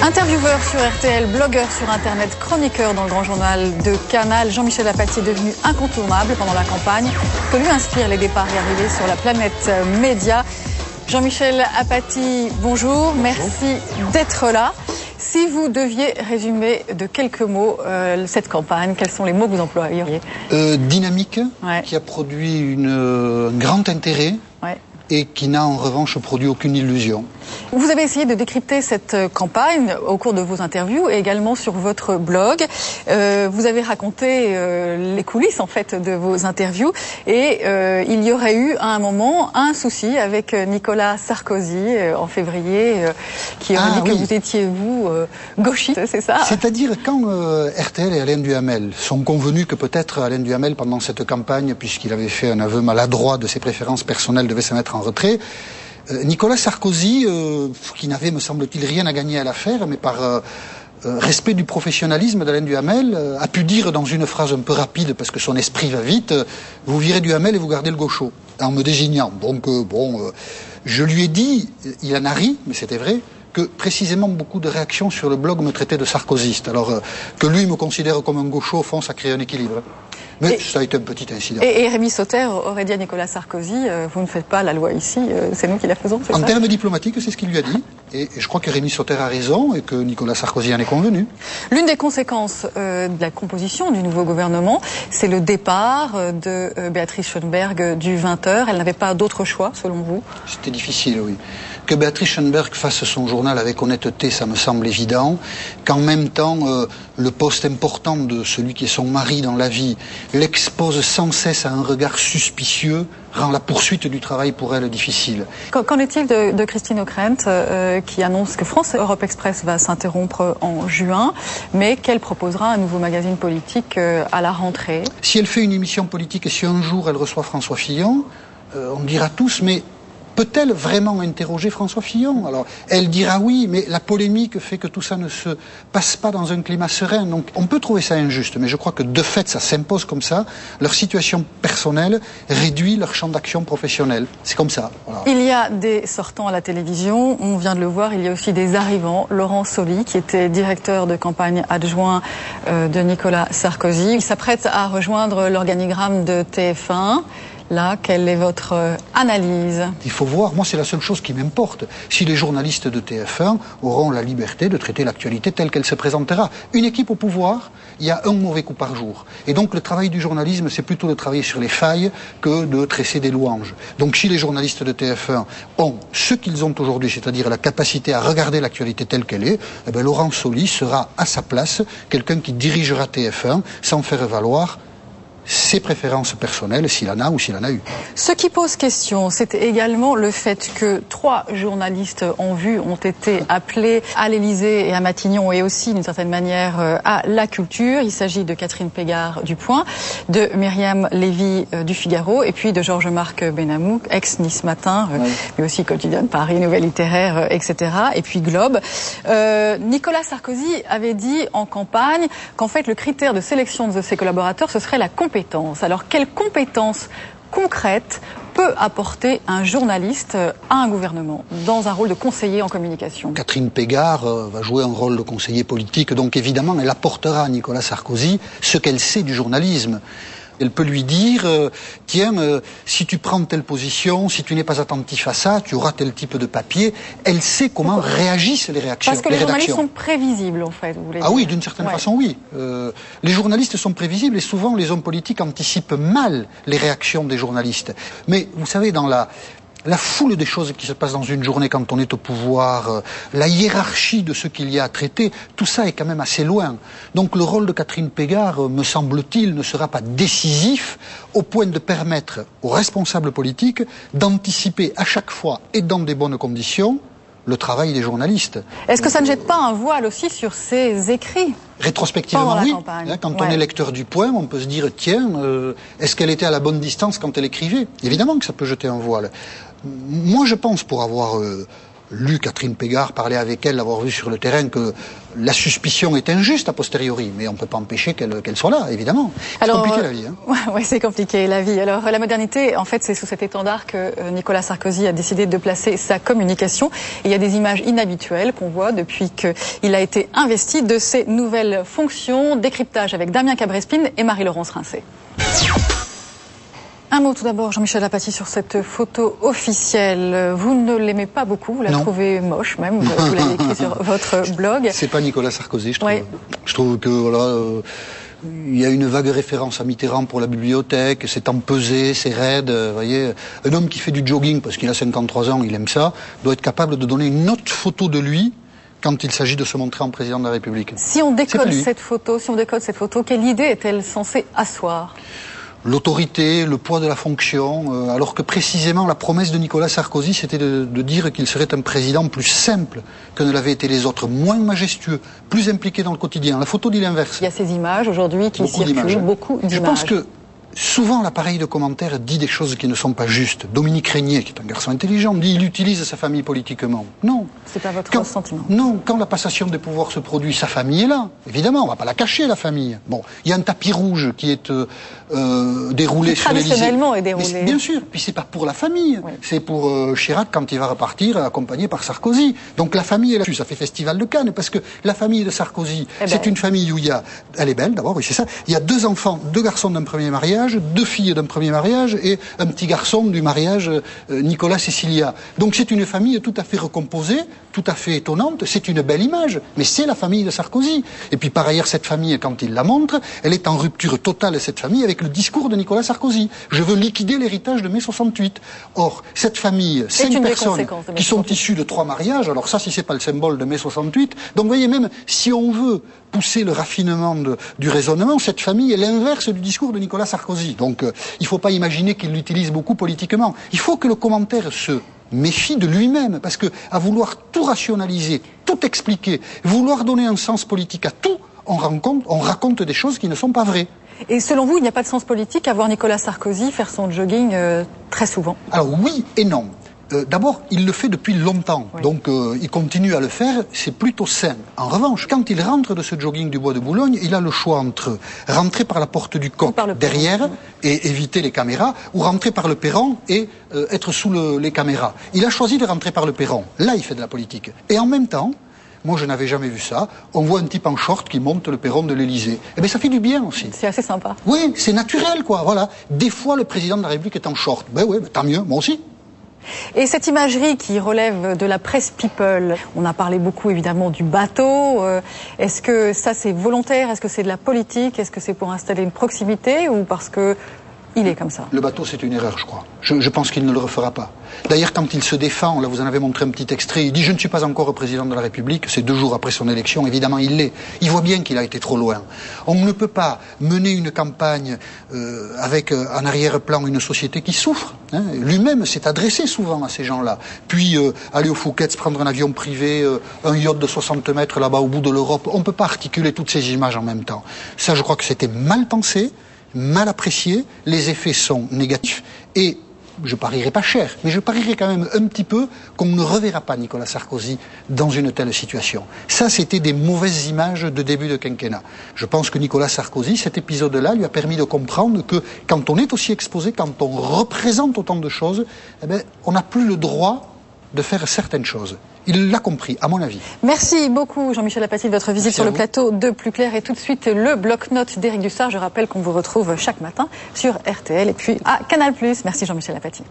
Intervieweur sur RTL, blogueur sur Internet, chroniqueur dans le Grand Journal de Canal, Jean-Michel Apathy est devenu incontournable pendant la campagne. Que lui inspirent les départs et arrivées sur la planète Média. Jean-Michel Apathy, bonjour, merci d'être là. Si vous deviez résumer de quelques mots cette campagne, quels sont les mots que vous employeriez? Dynamique, qui a produit un grand intérêt. Et qui n'a en revanche produit aucune illusion. Vous avez essayé de décrypter cette campagne au cours de vos interviews et également sur votre blog. Vous avez raconté les coulisses en fait de vos interviews et il y aurait eu à un moment un souci avec Nicolas Sarkozy en février qui aurait dit que vous étiez gauchiste, c'est ça? C'est-à-dire quand RTL et Alain Duhamel sont convenus que peut-être Alain Duhamel pendant cette campagne, puisqu'il avait fait un aveu maladroit de ses préférences personnelles, devait se mettre en retrait. Nicolas Sarkozy, qui n'avait, me semble-t-il, rien à gagner à l'affaire, mais par respect du professionnalisme d'Alain Duhamel, a pu dire dans une phrase un peu rapide, parce que son esprit va vite, vous virez Duhamel et vous gardez le gaucho, en me désignant. Donc, je lui ai dit, il en a ri, mais c'était vrai, que précisément beaucoup de réactions sur le blog me traitaient de sarkozyste. Alors, que lui me considère comme un gaucho, au fond, ça crée un équilibre. Mais ça a été un petit incident. Et Rémi Sauter aurait dit à Nicolas Sarkozy, vous ne faites pas la loi ici, c'est nous qui la faisons, c'est ça? En termes diplomatiques, c'est ce qu'il lui a dit. Et je crois que Rémi Sauter a raison et que Nicolas Sarkozy en est convenu. L'une des conséquences de la composition du nouveau gouvernement, c'est le départ de Béatrice Schoenberg du 20h. Elle n'avait pas d'autre choix, selon vous? C'était difficile, oui. Que Béatrice Schoenberg fasse son journal avec honnêteté, ça me semble évident. Qu'en même temps, le poste important de celui qui est son mari dans la vie l'expose sans cesse à un regard suspicieux, rend la poursuite du travail pour elle difficile. Qu'en est-il de Christine Ockrent qui annonce que France Europe Express va s'interrompre en juin, mais qu'elle proposera un nouveau magazine politique à la rentrée? Si elle fait une émission politique et si un jour elle reçoit François Fillon, on dira tous, mais peut-elle vraiment interroger François Fillon? Alors, elle dira oui, mais la polémique fait que tout ça ne se passe pas dans un climat serein. Donc, on peut trouver ça injuste, mais je crois que de fait, ça s'impose comme ça. Leur situation personnelle réduit leur champ d'action professionnel. C'est comme ça. Voilà. Il y a des sortants à la télévision, on vient de le voir, il y a aussi des arrivants. Laurent Soli, qui était directeur de campagne adjoint de Nicolas Sarkozy, il s'apprête à rejoindre l'organigramme de TF1. Là, quelle est votre analyse? Il faut voir, moi c'est la seule chose qui m'importe, si les journalistes de TF1 auront la liberté de traiter l'actualité telle qu'elle se présentera. Une équipe au pouvoir, il y a un mauvais coup par jour. Et donc le travail du journalisme, c'est plutôt de travailler sur les failles que de tresser des louanges. Donc si les journalistes de TF1 ont ce qu'ils ont aujourd'hui, c'est-à-dire la capacité à regarder l'actualité telle qu'elle est, eh bien, Laurent Soli sera à sa place quelqu'un qui dirigera TF1 sans faire valoir ses préférences personnelles, s'il en a ou s'il en a eu. Ce qui pose question, c'est également le fait que 3 journalistes en vue ont été appelés à l'Élysée et à Matignon et aussi d'une certaine manière à la culture. Il s'agit de Catherine Pégard du Point, de Myriam Lévy du Figaro et puis de Georges-Marc Benamou, ex-Nice Matin, mais aussi Quotidien de Paris, Nouvelles Littéraires, etc. Et puis Globe. Nicolas Sarkozy avait dit en campagne qu'en fait le critère de sélection de ses collaborateurs, ce serait la compétence. Alors, quelle compétence concrète peut apporter un journaliste à un gouvernement dans un rôle de conseiller en communication? Catherine Pégard va jouer un rôle de conseiller politique, donc évidemment elle apportera à Nicolas Sarkozy ce qu'elle sait du journalisme. Elle peut lui dire, tiens, si tu prends telle position, si tu n'es pas attentif à ça, tu auras tel type de papier. Elle sait comment réagissent les réactions. Parce que les journalistes sont prévisibles, en fait, vous voulez dire. Ah oui, d'une certaine façon, oui. Les journalistes sont prévisibles et souvent les hommes politiques anticipent mal les réactions des journalistes. Mais vous savez, dans la foule des choses qui se passent dans une journée quand on est au pouvoir, la hiérarchie de ce qu'il y a à traiter, tout ça est quand même assez loin. Donc le rôle de Catherine Pégard, me semble-t-il, ne sera pas décisif au point de permettre aux responsables politiques d'anticiper à chaque fois et dans des bonnes conditions le travail des journalistes. Est-ce que ça ne jette pas un voile aussi sur ces écrits? Rétrospectivement, oui. Quand on est lecteur du Point, on peut se dire, tiens, est-ce qu'elle était à la bonne distance quand elle écrivait? Évidemment que ça peut jeter un voile. Moi, je pense, pour avoir lu Catherine Pégard, parler avec elle, l'avoir vue sur le terrain, que la suspicion est injuste a posteriori, mais on ne peut pas empêcher qu'elle soit là, évidemment. C'est compliqué la vie. Hein. Ouais, c'est compliqué la vie. Alors la modernité, en fait, c'est sous cet étendard que Nicolas Sarkozy a décidé de placer sa communication. Et il y a des images inhabituelles qu'on voit depuis qu'il a été investi de ses nouvelles fonctions. Décryptage avec Damien Cabrespine et Marie-Laurence Rincé. Un mot tout d'abord, Jean-Michel Apathy, sur cette photo officielle. Vous ne l'aimez pas beaucoup, vous la trouvez moche même, vous l'avez écrit sur votre blog. C'est pas Nicolas Sarkozy, je trouve. Ouais. Je trouve que voilà, il y a une vague référence à Mitterrand pour la bibliothèque, c'est empesé, c'est raide, vous voyez. Un homme qui fait du jogging parce qu'il a 53 ans, il aime ça, doit être capable de donner une autre photo de lui quand il s'agit de se montrer en président de la République. Si on décode cette photo, quelle idée est-elle censée asseoir ? L'autorité, le poids de la fonction, alors que précisément la promesse de Nicolas Sarkozy, c'était de dire qu'il serait un président plus simple que ne l'avaient été les autres, moins majestueux, plus impliqué dans le quotidien. La photo dit l'inverse. Il y a ces images aujourd'hui qui circulent, beaucoup d'images. Je pense que souvent l'appareil de commentaire dit des choses qui ne sont pas justes. Dominique Régnier, qui est un garçon intelligent, dit il utilise sa famille politiquement. Non. C'est pas votre sentiment. Non, quand la passation des pouvoirs se produit, sa famille est là. Évidemment, on va pas la cacher, la famille. Bon, il y a un tapis rouge qui est déroulé sur l'Élysée. Traditionnellement est déroulé. Mais, bien sûr, puis c'est pas pour la famille. Oui. C'est pour Chirac quand il va repartir, accompagné par Sarkozy. Donc la famille est là-dessus. Ça fait festival de Cannes, parce que la famille de Sarkozy, c'est une famille où il y a... Elle est belle d'abord, oui c'est ça. Il y a 2 enfants, 2 garçons d'un premier mariage, 2 filles d'un premier mariage et un petit garçon du mariage Nicolas-Cécilia. Donc c'est une famille tout à fait recomposée, tout à fait étonnante, c'est une belle image, mais c'est la famille de Sarkozy. Et puis par ailleurs, cette famille, quand il la montre, elle est en rupture totale, cette famille, avec le discours de Nicolas Sarkozy. Je veux liquider l'héritage de mai 68. Or, cette famille, 5 personnes qui sont issues de 3 mariages, alors ça, si c'est pas le symbole de mai 68, donc vous voyez, même si on veut pousser le raffinement du raisonnement, cette famille est l'inverse du discours de Nicolas Sarkozy. Donc il ne faut pas imaginer qu'il l'utilise beaucoup politiquement. Il faut que le commentaire se méfie de lui-même, parce que à vouloir tout rationaliser, tout expliquer, vouloir donner un sens politique à tout, on raconte des choses qui ne sont pas vraies. Et selon vous, il n'y a pas de sens politique à voir Nicolas Sarkozy faire son jogging très souvent? Alors oui et non. D'abord, il le fait depuis longtemps, oui. Donc il continue à le faire, c'est plutôt sain. En revanche, quand il rentre de ce jogging du Bois de Boulogne, il a le choix entre rentrer par la porte du coq derrière et éviter les caméras, ou rentrer par le perron et être sous les caméras. Il a choisi de rentrer par le perron. Là, il fait de la politique. Et en même temps, moi je n'avais jamais vu ça, on voit un type en short qui monte le perron de l'Élysée. Eh bien ça fait du bien aussi. C'est assez sympa. Oui, c'est naturel quoi, voilà. Des fois le président de la République est en short. Ben oui, tant mieux, moi aussi. Et cette imagerie qui relève de la presse people, on a parlé beaucoup évidemment du bateau, est-ce que ça c'est volontaire, est-ce que c'est de la politique, est-ce que c'est pour installer une proximité ou parce que il est comme ça? Le bateau c'est une erreur je crois, je pense qu'il ne le refera pas. D'ailleurs quand il se défend, là vous en avez montré un petit extrait, il dit je ne suis pas encore président de la République, c'est 2 jours après son élection, évidemment il l'est. Il voit bien qu'il a été trop loin. On ne peut pas mener une campagne avec en arrière-plan une société qui souffre. Hein. Lui-même s'est adressé souvent à ces gens-là. Puis aller au Phuket, prendre un avion privé, un yacht de 60 mètres là-bas au bout de l'Europe, on ne peut pas articuler toutes ces images en même temps. Ça je crois que c'était mal pensé, mal apprécié, les effets sont négatifs et je parierais pas cher, mais je parierais quand même un petit peu qu'on ne reverra pas Nicolas Sarkozy dans une telle situation. Ça, c'était des mauvaises images de début de quinquennat. Je pense que Nicolas Sarkozy, cet épisode-là, lui a permis de comprendre que quand on est aussi exposé, quand on représente autant de choses, eh bien, on n'a plus le droit de faire certaines choses. Il l'a compris, à mon avis. Merci beaucoup, Jean-Michel Apathy, de votre visite sur le plateau de Plus Clair. Et tout de suite, le bloc-notes d'Éric Dussart. Je rappelle qu'on vous retrouve chaque matin sur RTL et puis à Canal+. Merci, Jean-Michel Apathy.